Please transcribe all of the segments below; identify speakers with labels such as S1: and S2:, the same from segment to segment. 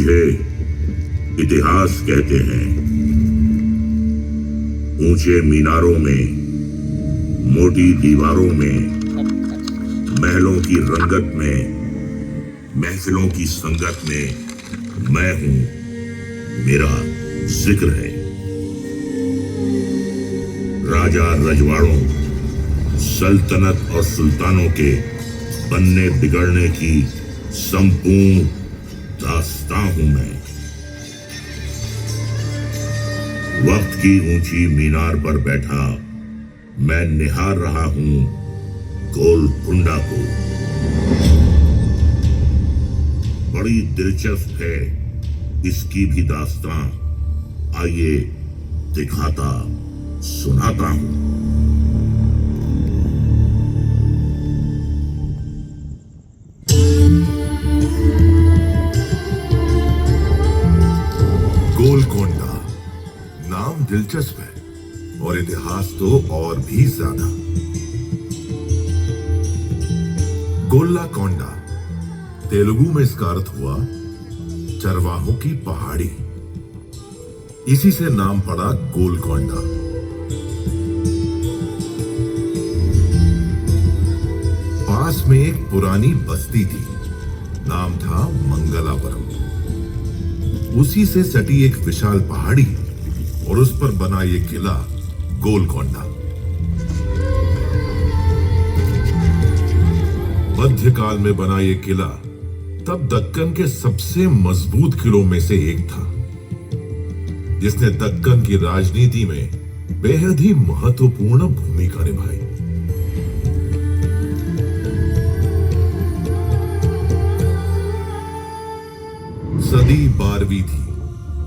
S1: मुझे इतिहास कहते हैं। ऊंचे मीनारों में, मोटी दीवारों में, महलों की रंगत में, महफिलों की संगत में मैं हूं, मेरा जिक्र है। राजा रजवाड़ों, सल्तनत और सुल्तानों के बनने बिगड़ने की संपूर्ण दास्तां हूं मैं। वक्त की ऊंची मीनार पर बैठा मैं निहार रहा हूं गोलकुंडा को। बड़ी दिलचस्प है इसकी भी दास्तां, आइए दिखाता सुनाता हूं।
S2: गोलकोंडा नाम दिलचस्प है और इतिहास तो और भी ज्यादा। गोल्लाकोंडा तेलुगु में इसका अर्थ हुआ चरवाहों की पहाड़ी। इसी से नाम पड़ा गोलकोंडा। पास में एक पुरानी बस्ती थी, नाम था मंगलापुरम। उसी से सटी एक विशाल पहाड़ी और उस पर बना ये किला गोलकोंडा। मध्यकाल में बना ये किला तब दक्कन के सबसे मजबूत किलों में से एक था, जिसने दक्कन की राजनीति में बेहद ही महत्वपूर्ण भूमिका निभाई। सदी 12वीं थी।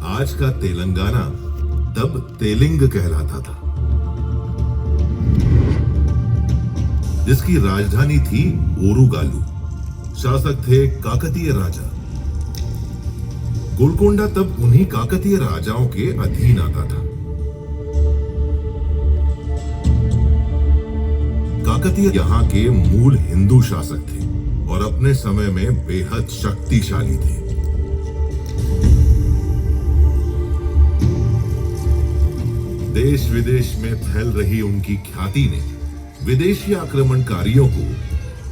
S2: आज का तेलंगाना तब तेलिंग कहलाता था, जिसकी राजधानी थी ओरुगालू। शासक थे काकतीय राजा। गोलकोंडा तब उन्हीं काकतीय राजाओं के अधीन आता था। काकतीय यहाँ के मूल हिंदू शासक थे और अपने समय में बेहद शक्तिशाली थे। देश विदेश में फैल रही उनकी ख्याति ने विदेशी आक्रमणकारियों को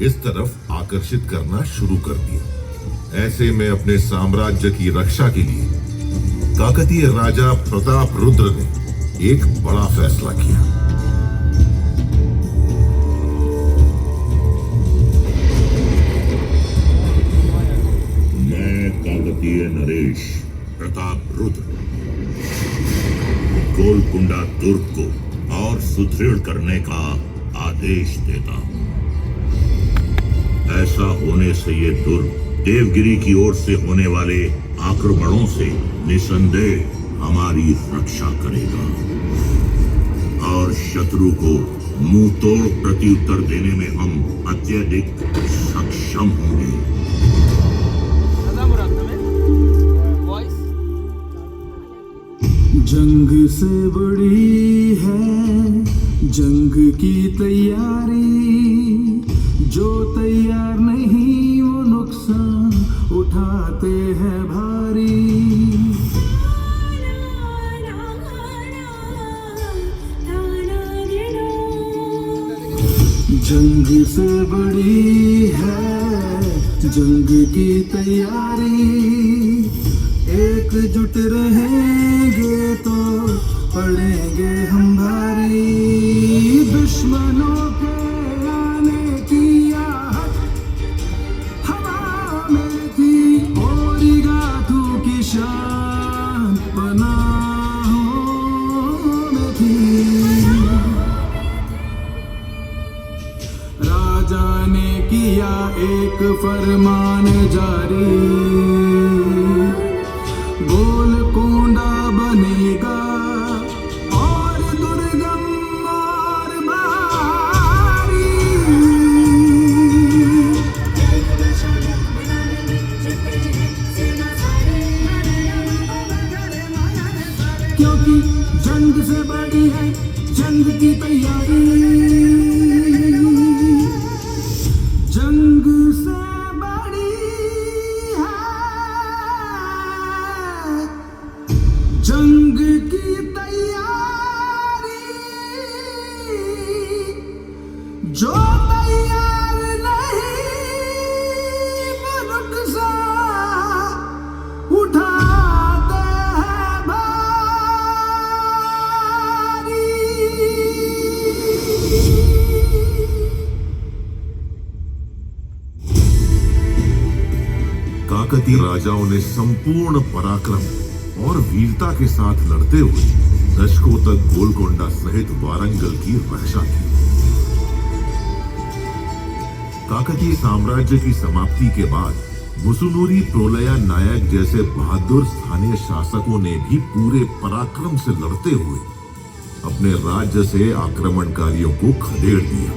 S2: इस तरफ आकर्षित करना शुरू कर दिया। ऐसे में अपने साम्राज्य की रक्षा के लिए काकतीय राजा प्रताप रुद्र ने एक बड़ा फैसला किया।
S1: मैं काकतीय नरेश प्रताप रुद्र गोलकुंडा दुर्ग को और सुदृढ़ करने का आदेश देता हूं। ऐसा होने से ये दुर्ग देवगिरी की ओर से होने वाले आक्रमणों से निसंदेह हमारी रक्षा करेगा और शत्रु को मुंह तोड़ प्रत्युत्तर देने में हम अत्यधिक सक्षम होंगे।
S3: जंग से बड़ी है जंग की तैयारी, जो तैयार नहीं वो नुकसान उठाते हैं भारी। जंग से बड़ी है जंग की तैयारी, एकजुट रहेंगे तो पड़ेंगे हम भारी। दुश्मनों के आने की आहट हवा में थी, और गाथू की शान पनाहों में थी। राजा ने किया एक फरमान जारी, गोलकोंडा बनेगा और दुर्गम और भारी। क्योंकि जंग से बड़ी है जंग की तैयारी, जंग से बड़ी है जो तैयार नहीं वो रुखसा उठाते हैं भारी।
S2: काकतीय राजाओं ने संपूर्ण पराक्रम और वीरता के साथ लड़ते हुए दशकों तक गोलकोंडा सहित वारंगल की रक्षा की। काकतीय साम्राज्य की समाप्ति के बाद मुसुनूरी प्रोलया नायक जैसे बहादुर स्थानीय शासकों ने भी पूरे पराक्रम से लड़ते हुए अपने राज्य से आक्रमणकारियों को खदेड़ दिया।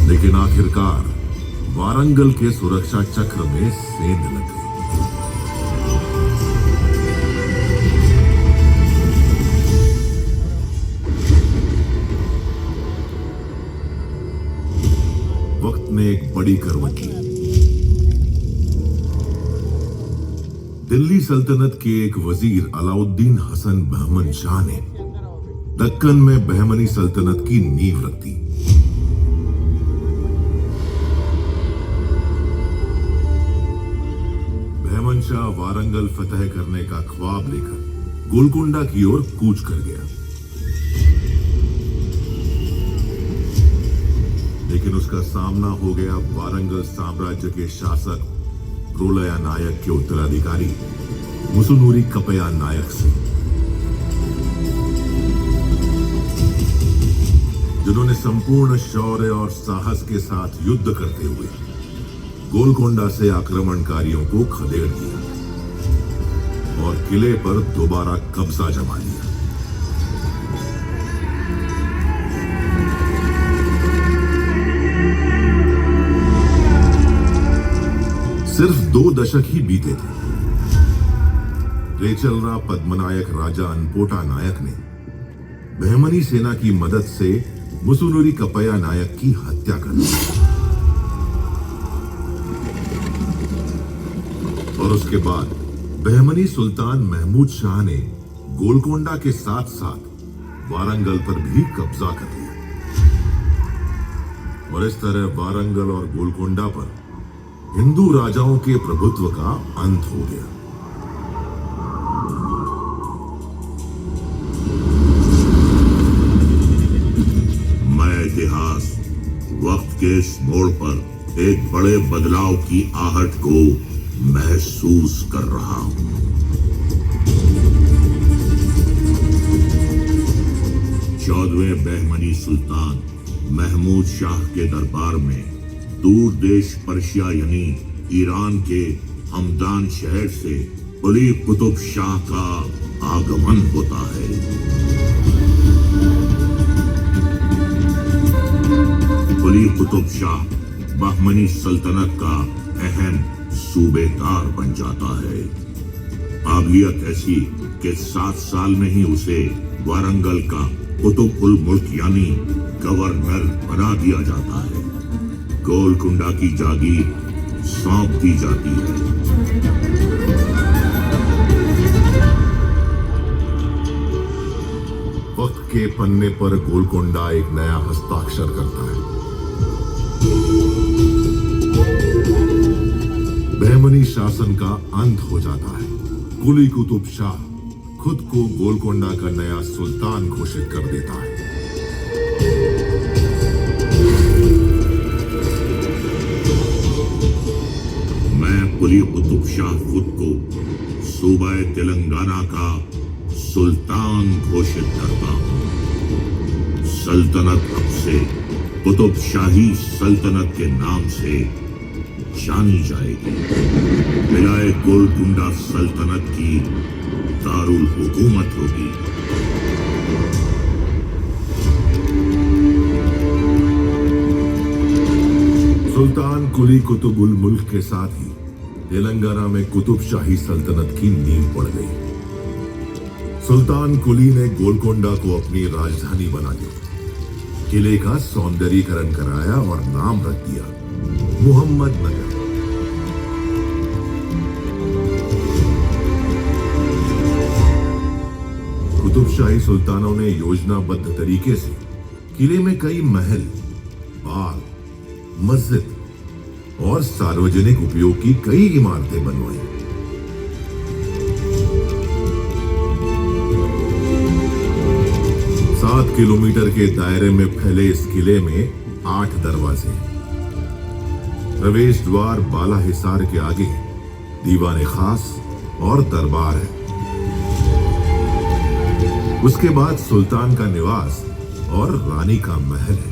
S2: लेकिन आखिरकार वारंगल के सुरक्षा चक्र में सेंध लग गई। वक्त ने एक बड़ी करवट ली। दिल्ली सल्तनत के एक वजीर अलाउद्दीन हसन बहमन शाह ने दक्कन में बहमनी सल्तनत की नींव रख दी। बहमन शाह वारंगल फतह करने का ख्वाब लेकर गोलकोंडा की ओर कूच कर गया। लेकिन उसका सामना हो गया वारंगल साम्राज्य के शासक प्रोलया नायक के उत्तराधिकारी मुसुनूरी कपया नायक से, जिन्होंने संपूर्ण शौर्य और साहस के साथ युद्ध करते हुए गोलकोंडा से आक्रमणकारियों को खदेड़ दिया और किले पर दोबारा कब्जा जमा लिया। सिर्फ 2 दशक ही बीते थे। रेचलरा पद्मनायक राजा अनपोटा नायक ने बहमनी सेना की मदद से मुसुनूरी कपया नायक की हत्या कर दी और उसके बाद बहमनी सुल्तान महमूद शाह ने गोलकोंडा के साथ साथ वारंगल पर भी कब्जा कर लिया और इस तरह वारंगल और गोलकोंडा पर हिंदू राजाओं के प्रभुत्व का अंत हो गया।
S1: मैं इतिहास वक्त के इस मोड़ पर एक बड़े बदलाव की आहट को महसूस कर रहा हूं। 14वें बहमनी सुल्तान महमूद शाह के दरबार में दूर देश पर्शिया यानी ईरान के हमदान शहर से कुली कुतुब शाह का आगमन होता है। कुली कुतुब शाह बहमनी सल्तनत का अहम सूबेदार बन जाता है। काबिलियत ऐसी कि 7 साल में ही उसे वारंगल का कुतुब उल मुल्क यानी गवर्नर बना दिया जाता है। गोलकोंडा की जागीर सौंप दी जाती है।
S2: वक्त के पन्ने पर गोलकोंडा एक नया हस्ताक्षर करता है। बहमनी शासन का अंत हो जाता है। कुली कुतुब शाह खुद को गोलकोंडा का नया सुल्तान घोषित कर देता है।
S1: कुली कुतुब शाह खुद को सूबा तेलंगाना का सुल्तान घोषित करता हूं। सल्तनत अब से कुतुब शाही सल्तनत के नाम से जानी जाएगी। विलाय गोलकोंडा सल्तनत की दारुल हुकूमत होगी।
S2: सुल्तान कुली कुतुब उल मुल्क के साथ ही तेलंगाना में कुतुब शाही सल्तनत की नींव पड़ गई। सुल्तान कुली ने गोलकोंडा को अपनी राजधानी बना दी, किले का सौंदर्यीकरण कराया और नाम रख दिया मुहम्मद नगर। कुतुबशाही सुल्तानों ने योजनाबद्ध तरीके से किले में कई महल, बाग, मस्जिद और सार्वजनिक उपयोग की कई इमारतें बनवाई। 7 किलोमीटर के दायरे में फैले इस किले में 8 दरवाजे हैं। प्रवेश द्वार बाला हिसार के आगे दीवाने खास और दरबार है। उसके बाद सुल्तान का निवास और रानी का महल है।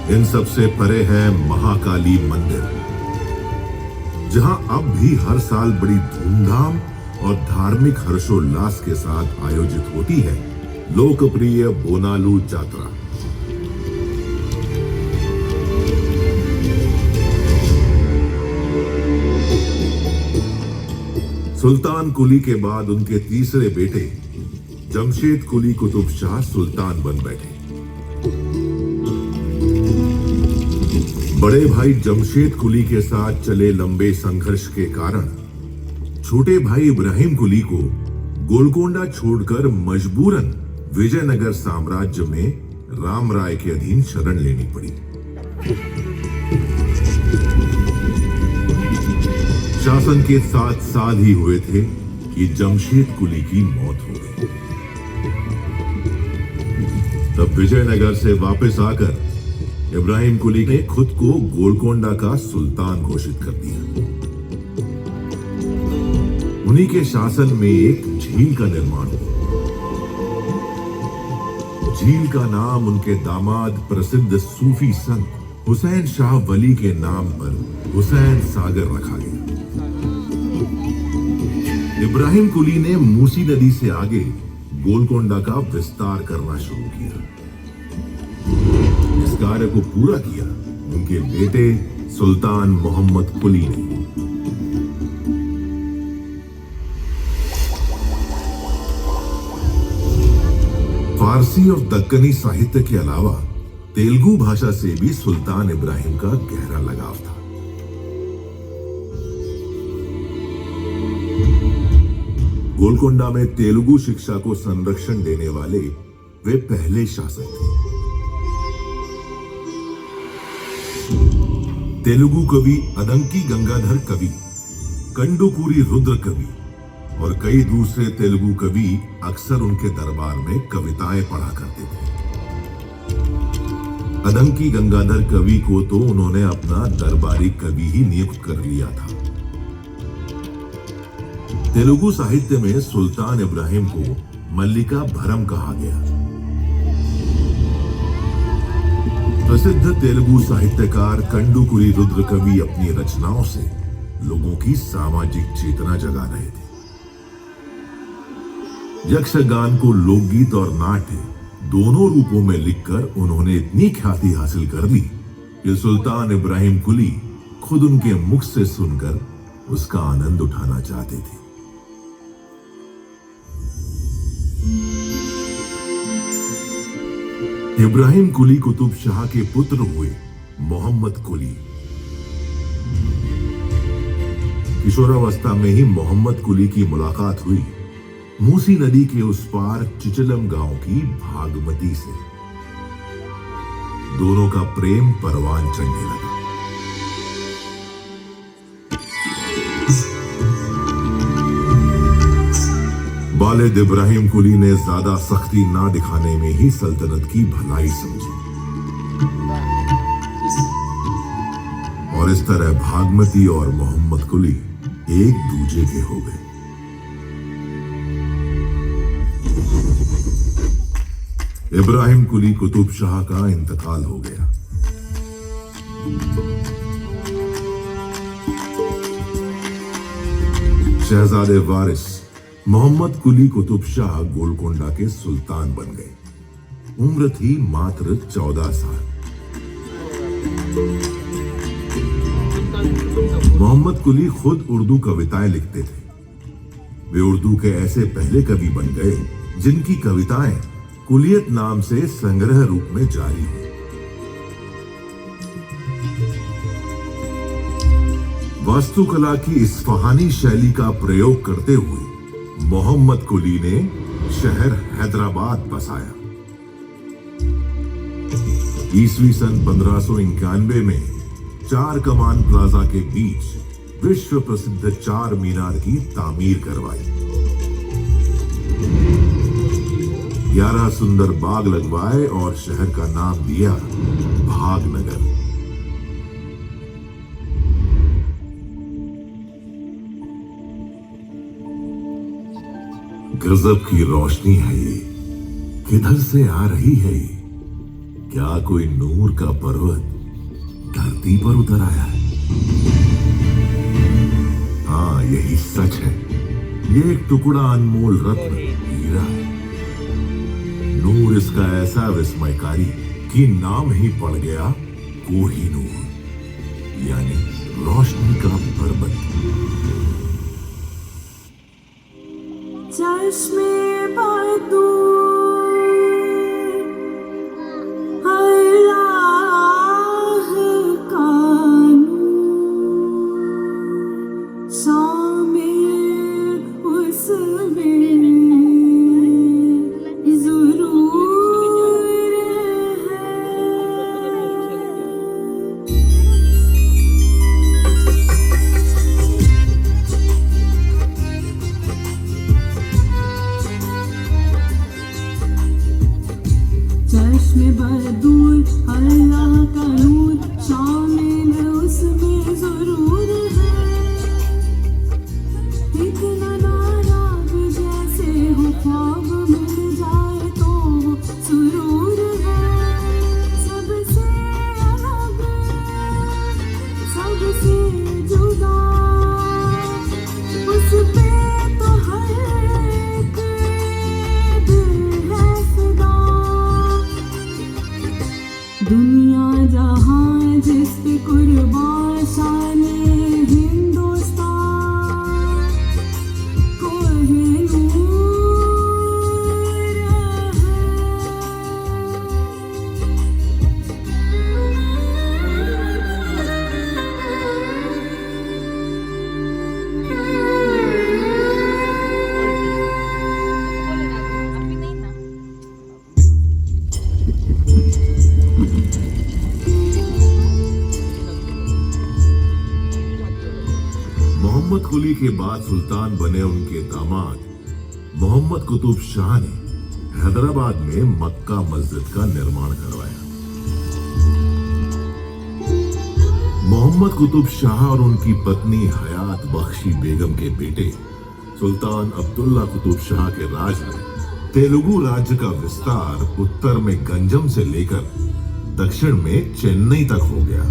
S2: इन सबसे परे है महाकाली मंदिर, जहां अब भी हर साल बड़ी धूमधाम और धार्मिक हर्षोल्लास के साथ आयोजित होती है लोकप्रिय बोनालू यात्रा। सुल्तान कुली के बाद उनके तीसरे बेटे जमशेद कुली कुतुब शाह सुल्तान बन बैठे। बड़े भाई जमशेद कुली के साथ चले लंबे संघर्ष के कारण छोटे भाई इब्राहिम कुली को गोलकोंडा छोड़कर मजबूरन विजयनगर साम्राज्य में राम राय के अधीन शरण लेनी पड़ी। शासन के 7 साल ही हुए थे कि जमशेद कुली की मौत हो गई। तब विजयनगर से वापस आकर इब्राहिम कुली ने खुद को गोलकोंडा का सुल्तान घोषित कर दिया। उन्हीं के शासन में एक झील का निर्माण हुआ। झील का नाम उनके दामाद प्रसिद्ध सूफी संत हुसैन शाह वली के नाम पर हुसैन सागर रखा गया। इब्राहिम कुली ने मूसी नदी से आगे गोलकोंडा का विस्तार करना शुरू किया। इस कार्य को पूरा किया उनके बेटे सुल्तान मोहम्मद कुली ने। फारसी और दक्कनी साहित्य के अलावा तेलुगु भाषा से भी सुल्तान इब्राहिम का गहरा लगाव था। गोलकोंडा में तेलुगु शिक्षा को संरक्षण देने वाले वे पहले शासक थे। तेलुगु कवि अदंकी गंगाधर कवि, कंडुकूरी रुद्र कवि और कई दूसरे तेलुगु कवि अक्सर उनके दरबार में कविताएं पढ़ा करते थे। अदंकी गंगाधर कवि को तो उन्होंने अपना दरबारी कवि ही नियुक्त कर लिया था। तेलुगु साहित्य में सुल्तान इब्राहिम को मल्लिका भरम कहा गया। प्रसिद्ध तेलुगु साहित्यकार कंडुकुरी रुद्र कवि अपनी रचनाओं से लोगों की सामाजिक चेतना जगा रहे थे। यक्षगान को लोकगीत और नाट्य दोनों रूपों में लिखकर उन्होंने इतनी ख्याति हासिल कर ली कि सुल्तान इब्राहिम कुली खुद उनके मुख से सुनकर उसका आनंद उठाना चाहते थे। इब्राहिम कुली कुतुब शाह के पुत्र हुए मोहम्मद कुली। किशोरावस्था में ही मोहम्मद कुली की मुलाकात हुई मूसी नदी के उस पार चिचलम गांव की भागमती से। दोनों का प्रेम परवान चढ़ने लगा। वालिद इब्राहिम कुली ने ज्यादा सख्ती ना दिखाने में ही सल्तनत की भलाई समझी और इस तरह भागमती और मोहम्मद कुली एक दूजे के हो गए। इब्राहिम कुली कुतुब शाह का इंतकाल हो गया। शहजादे वारिस मोहम्मद कुली कुतुब शाह गोलकोंडा के सुल्तान बन गए। उम्र थी मात्र 14 साल। मोहम्मद कुली खुद उर्दू कविताएं लिखते थे। वे उर्दू के ऐसे पहले कवि बन गए जिनकी कविताएं कुलियत नाम से संग्रह रूप में जारी हुई। वास्तुकला की इस्फहानी शैली का प्रयोग करते हुए मोहम्मद कुली ने शहर हैदराबाद बसाया। ईस्वी सन 1591 में चार कमान प्लाजा के बीच विश्व प्रसिद्ध चार मीनार की तामीर करवाई। 11 सुंदर बाग लगवाए और शहर का नाम दिया भागनगर। गजब की रोशनी है ये, किधर से आ रही है ये? क्या कोई नूर का पर्वत धरती पर उतर आया है? हाँ, यही सच है। ये एक टुकड़ा अनमोल रत्न हीरा है। नूर इसका ऐसा विस्मयकारी कि नाम ही पड़ गया कोहिनूर, यानी रोशनी का पर्वत।
S3: चश्मे बदूर अल्लाह का नूर, शामिल उसमें ज़रूर है। चश्मे बदूर अल्लाह का नूर, शामिल उसमें ज़रूर है। इतना नाराज़ जैसे हो ख्वाब मिल जाए तो वो सुरूर है। सबसे अलग, सबसे जुदा, उस पे तो हर एक दिल है फिदा। दुनिया जहां जिस पे कुर्बान शाने हिंदुस्तान, कोहिनूर
S2: मोहम्मद कुली के बाद सुल्तान बने उनके दामाद मोहम्मद कुतुब शाह ने हैदराबाद में मक्का मस्जिद का निर्माण करवाया। मोहम्मद कुतुब शाह और उनकी पत्नी हयात बख्शी बेगम के बेटे सुल्तान अब्दुल्ला कुतुब शाह के राज में तेलुगु राज्य का विस्तार उत्तर में गंजम से लेकर दक्षिण में चेन्नई तक हो गया।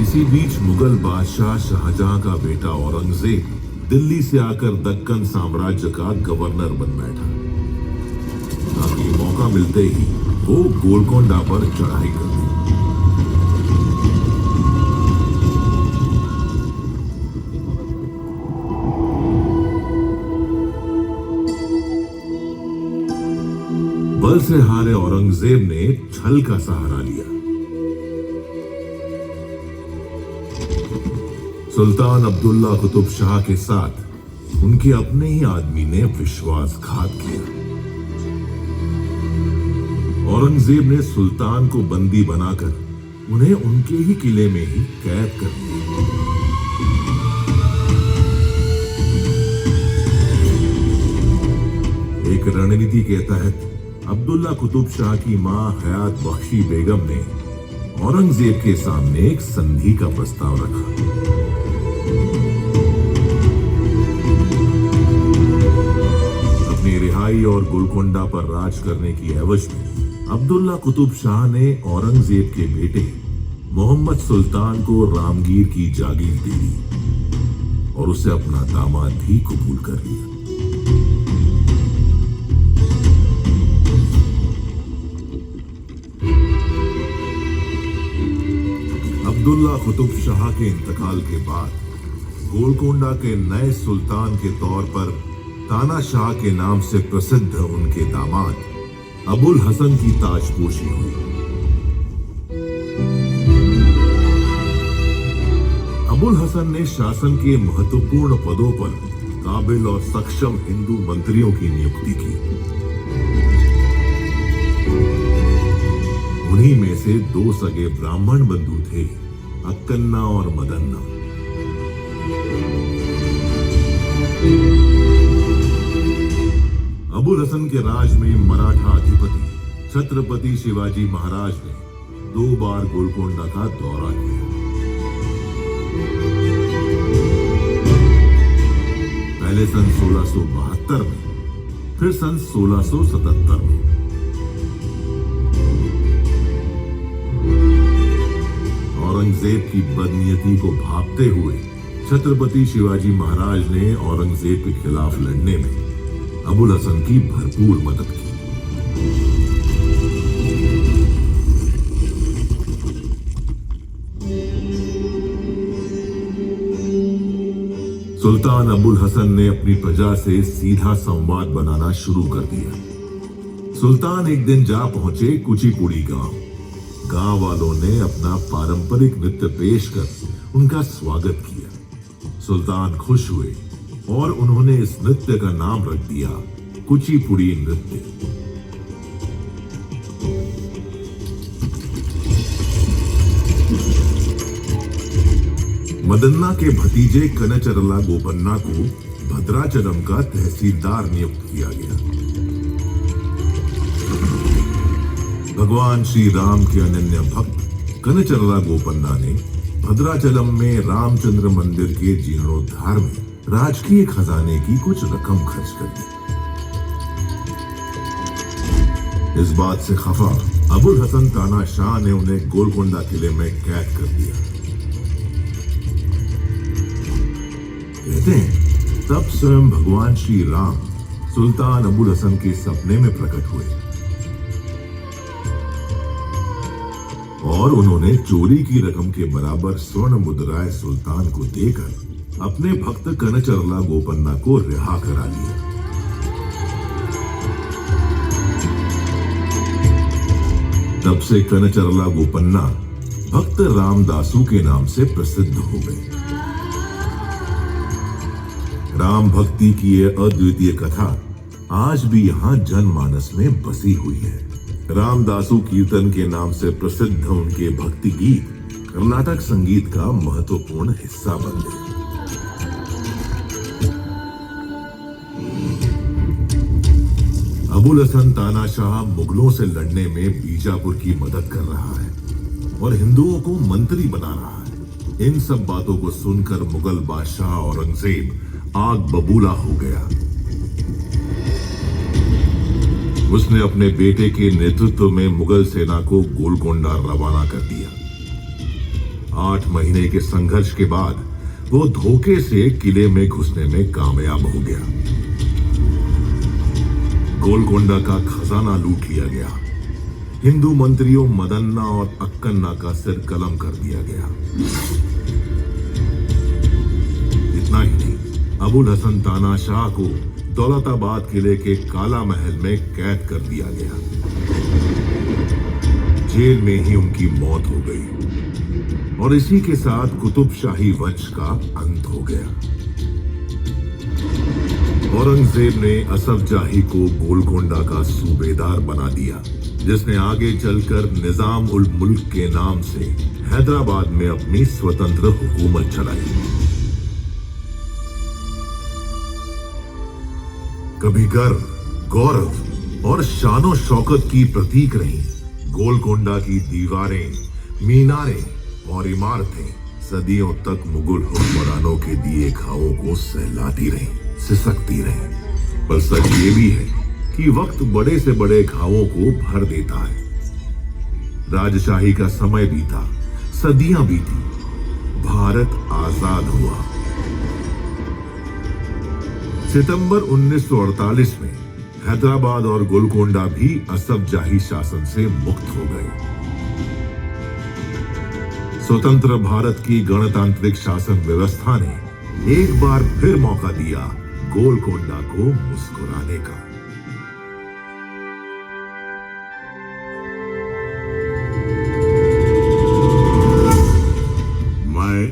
S2: इसी बीच मुगल बादशाह शाहजहां का बेटा औरंगजेब दिल्ली से आकर दक्कन साम्राज्य का गवर्नर बन बैठा। ताकि मौका मिलते ही वो गोलकोंडा पर चढ़ाई कर दी। बल से हारे औरंगजेब ने छल का सहारा लिया। सुल्तान अब्दुल्ला कुतुब शाह के साथ उनके अपने ही आदमी ने विश्वासघात किया। औरंगजेब ने सुल्तान को बंदी बनाकर उन्हें उनके ही किले में ही कैद कर दिया। एक रणनीति के तहत अब्दुल्ला कुतुब शाह की मां हयात बख्शी बेगम ने औरंगजेब के सामने एक संधि का प्रस्ताव रखा। अपनी रिहाई और गोलकोंडा पर राज करने की एवज में अब्दुल्ला कुतुब शाह ने औरंगजेब के बेटे मोहम्मद सुल्तान को रामगीर की जागीर दे दी और उसे अपना दामाद भी कबूल कर लिया। अब्दुल्ला कुतुब शाह के इंतकाल के बाद गोलकोंडा के नए सुल्तान के तौर पर तानाशाह के नाम से प्रसिद्ध उनके दामाद अबुल हसन की ताजपोशी हुई। अबुल हसन ने शासन के महत्वपूर्ण पदों पर काबिल और सक्षम हिंदू मंत्रियों की नियुक्ति की। उन्हीं में से दो सगे ब्राह्मण बंधु थे, अक्कन्ना और मदन्ना। अबुल हसन के राज में मराठा अधिपति छत्रपति शिवाजी महाराज ने 2 बार गोलकोंडा का दौरा किया। पहले सन 1672 में, फिर सन 1677 में। औरंगजेब की बदनीयती को भांपते हुए छत्रपति शिवाजी महाराज ने औरंगजेब के खिलाफ लड़ने में अबुल हसन की भरपूर मदद की। सुल्तान अबुल हसन ने अपनी प्रजा से सीधा संवाद बनाना शुरू कर दिया। सुल्तान एक दिन जा पहुंचे कुचिपुड़ी गांव। गांव वालों ने अपना पारंपरिक नृत्य पेश कर उनका स्वागत किया। सुल्तान खुश हुए और उन्होंने इस नृत्य का नाम रख दिया कुचिपुड़ी नृत्य। मदन्ना के भतीजे कनचरला गोपन्ना को भद्राचलम का तहसीलदार नियुक्त किया गया। भगवान श्री राम के अनन्य भक्त कनचरला गोपन्ना ने भद्राचलम में रामचंद्र मंदिर के जीर्णोद्धार में राजकीय खजाने की कुछ रकम खर्च कर दी। इस बात से खफा अबुल हसन तानाशाह ने उन्हें गोलकोंडा किले में कैद कर दिया। कहते हैं तब स्वयं भगवान श्री राम सुल्तान अबुल हसन के सपने में प्रकट हुए और उन्होंने चोरी की रकम के बराबर स्वर्ण मुद्राएं सुल्तान को देकर अपने भक्त कनचरला गोपन्ना को रिहा करा लिया। तब से कनचरला गोपन्ना भक्त रामदासू के नाम से प्रसिद्ध हो गए। राम भक्ति की यह अद्वितीय कथा आज भी यहाँ जनमानस में बसी हुई है। रामदासू कीर्तन के नाम से प्रसिद्ध उनके भक्ति गीत कर्नाटक संगीत का महत्वपूर्ण हिस्सा बन गए। अबुल हसन तानाशाह मुगलों से लड़ने में बीजापुर की मदद कर रहा है और हिंदुओं को मंत्री बना रहा है। इन सब बातों को सुनकर मुगल बादशाह औरंगजेब आग बबूला हो गया। उसने अपने बेटे के नेतृत्व में मुगल सेना को गोलकोंडा रवाना कर दिया। 8 महीने के संघर्ष के बाद वो धोखे से किले में घुसने में कामयाब हो गया। गोलकोंडा का खजाना लूट लिया गया। हिंदू मंत्रियों मदन्ना और अक्कन्ना का सिर कलम कर दिया गया। इतना ही नहीं, अबुल हसन तानाशाह को दौलताबाद किले के काला महल में कैद कर दिया गया। जेल में ही उनकी मौत हो गई और इसी के साथ कुतुबशाही वंश का अंत हो गया। औरंगजेब ने असफ जाही को गोलकोंडा का सूबेदार बना दिया, जिसने आगे चलकर निजाम उल मुल्क के नाम से हैदराबाद में अपनी स्वतंत्र हुकूमत चलाई। कभी गर्व, गौरव और शानो शौकत की प्रतीक रही गोलकोंडा की दीवारें, मीनारें और इमारतें सदियों तक मुगल हुक्मरानों के दिए घावों को सहलाती रही, सिसकती रही। पर सच ये भी है कि वक्त बड़े से बड़े घावों को भर देता है। राजशाही का समय बीता, सदियां बीती, भारत आजाद हुआ। सितंबर 1948 में हैदराबाद और गोलकोंडा भी असफ जाही शासन से मुक्त हो गए। स्वतंत्र भारत की गणतांत्रिक शासन व्यवस्था ने एक बार फिर मौका दिया गोलकोंडा को मुस्कुराने का।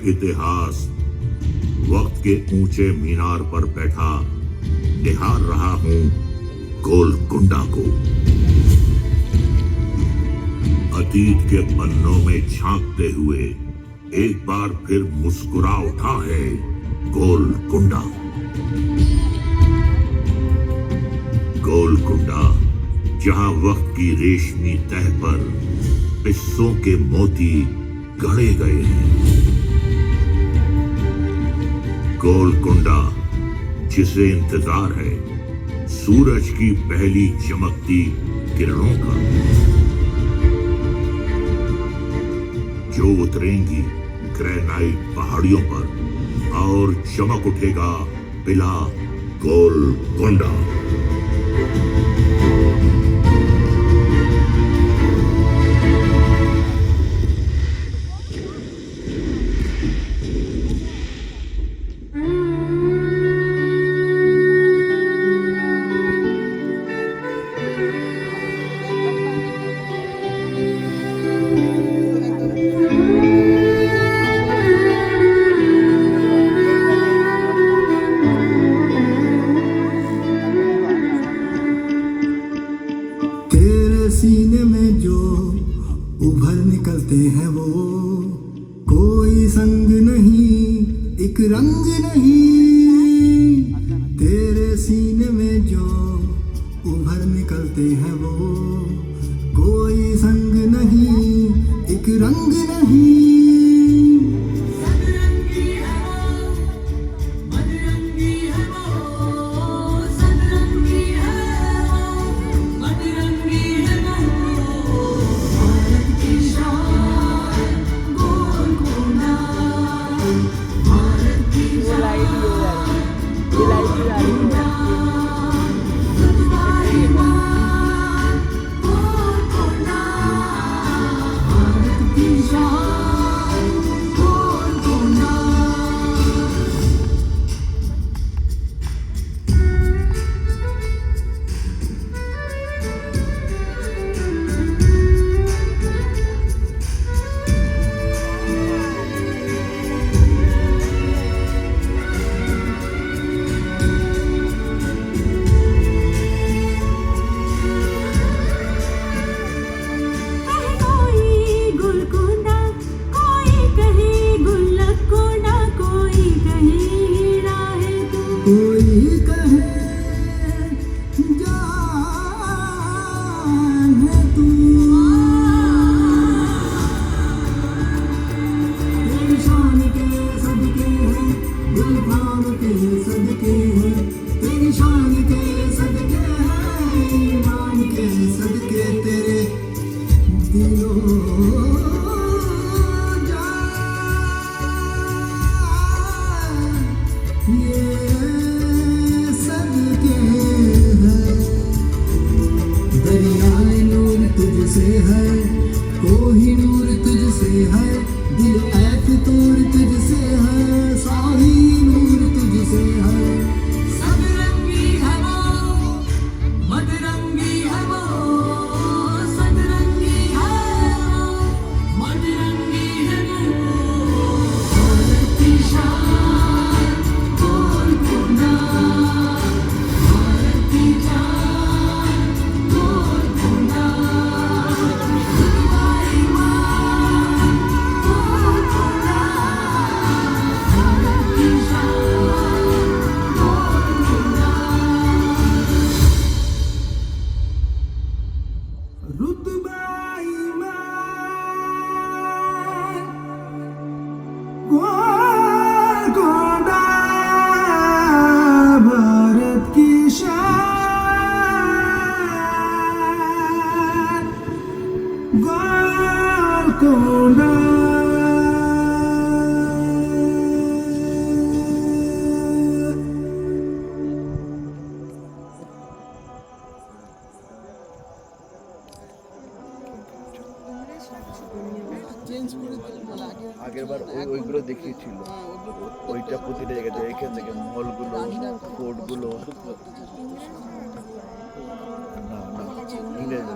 S1: इतिहास वक्त के ऊंचे मीनार पर बैठा निहार रहा हूं गोलकुंडा को। अतीत के पन्नों में झांकते हुए एक बार फिर मुस्कुरा उठा है गोलकुंडा। गोलकुंडा जहां वक्त की रेशमी तह पर पिस्सों के मोती गढ़े गए हैं। गोलकुंडा जिसे इंतजार है सूरज की पहली चमकती किरणों का, जो उतरेंगी ग्रेनाइट पहाड़ियों पर और चमक उठेगा पिला गोलकुंडा।
S4: सीने में जो उभर निकलते हैं वो कोई संग नहीं, एक रंग नहीं। तेरे सीने में जो उभर निकलते हैं वो कोई संग नहीं, एक रंग नहीं। कोई कहे जान है तू, तेरी शान के सदके हैं, गुलफाम के सदके हैं, तेरी शान के सदके हैं, ईमान के सदके तेरे दिलों तुझसे है, कोई नूर तुझसे है, दिल ऐफ तोर तुझसे है, साही नूर तुझसे है। सब रंगी है वो, मदरंगी है वो, सदरंगी है वो, मदरंगी है वो। भारत की शान गोलकुंडा, भारत की जान गोलकुंडा। गोलकुंडा भारत की शान गोलकुंडा।
S5: আগের বার ওইগুলো দেখিয়েছিল, ওইটা প্রতিটা জায়গায় এখান থেকে মহলগুলো, ফোর্টগুলো। না না ইংরেজি